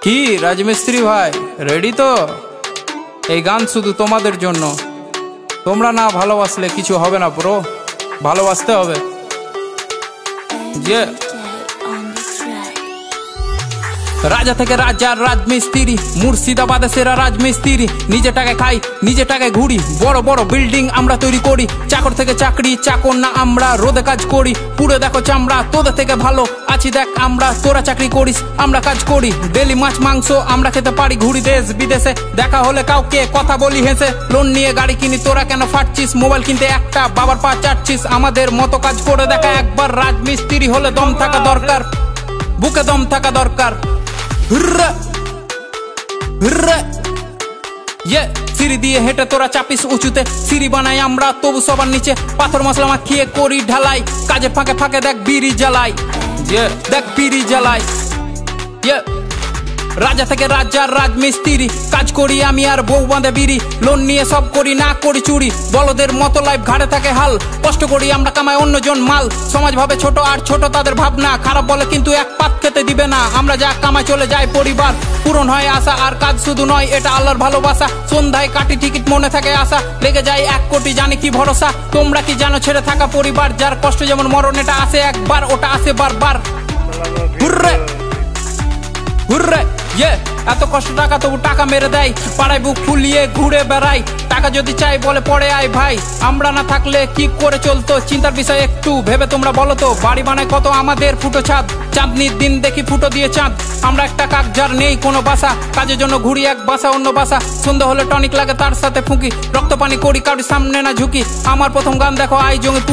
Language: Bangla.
কি রাজমিস্ত্রি ভাই রেডি তো? এই গান শুধু তোমাদের জন্য। তোমরা না ভালোবাসলে কিছু হবে না ব্রো, ভালোবাসতে হবে। রাজা থেকে রাজা রাজমিস্ত্রি, মুর্শিদাবাদে সেরা রাজমিস্ত্রি। নিজে টাকায় খাই, নিজে টাকায় ঘুরি, বড় বড় বিল্ডিং আমরা তৈরি করি। চাকর থেকে চাকরি, চাকর না আমরা, রোদে কাজ করি, পুরো দেখো চামড়া। তোদের থেকে ভালো আছি দেখ আমরা, তোরা চাকরি করিস আমরা কাজ করি। ডেলি মাছ মাংস আমরা খেতে পারি, ঘুরি দেশ বিদেশে। দেখা হলে কাউকে কথা বলি হেসে। লোন নিয়ে গাড়ি কিনি, তোরা কেন ফাটছিস? মোবাইল কিনতে একটা বাবার পা চাটছিস। আমাদের মতো কাজ করে দেখা একবার। রাজমিস্ত্রি হলে দম থাকা দরকার, বুকে দম থাকা দরকার। সিঁড়ি দিয়ে হেঁটে তোরা চাপিস উঁচুতে, সিঁড়ি বানাই আমরা তবু সবার নিচে। পাথর মশলা মাখিয়ে করি ঢালাই, কাজের ফাঁকে ফাঁকে দেখ বিড়ি জ্বালাই, দেখ বিড়ি জ্বালাই। রাজা থেকে রাজা রাজমিস্ত্রি, কাজ করি আমি আর বউ বাঁধে বিড়ি। লোন নিয়ে সব করি, না করি চুরি, বলদের মতো লাইফ ঘাড়ে থাকে হাল। কষ্ট করি আমরা, কামাই অন্যজন মাল। সমাজ ভাবে ছোট আর ছোট তাদের ভাবনা, খারাপ বলে কিন্তু এক পাত খেতে দিবে না। আমরা যা কামাই চলে যায় পরিবার, পূরণ হয় আশা। আর কাজ শুধু নয়, এটা আল্লাহর ভালোবাসা। সন্ধ্যায় কাটি টিকিট, মনে থাকে আশা, লেগে যায় 1 কোটি, জানি কি ভরসা। তোমরা কি জানো ছেড়ে থাকা পরিবার, যার কষ্ট যেমন মরণ, এটা আসে একবার, ওটা আসে বারবার। হুররে হুররে এত কষ্ট টাকা তবু টাকা মেরে দেয়, পাড়ায় বুক ফুলিয়ে ঘুরে বেড়াই। টাকা যদি চাই বলে পড়ে আয় ভাই, আমরা না থাকলে কি করে চলতো? চিন্তার বিষয় একটু ভেবে তোমরা বলো তো। বাড়ি বানায় কত আমাদের ফুটো ছাদ, চাঁদনির দিন দেখি ফুটো দিয়ে চাঁদ। আমরা একটা কাক যার নেই কোনো বাসা, কাজের জন্য ঘুরি এক বাসা অন্য বাসা। সন্ধ্যা হলে টনিক লাগে তার সাথে ফুঁকি, রক্ত পানি করি কারোর সামনে না ঝুঁকি। আমার প্রথম গান দেখো আই জঙ্গিপুর।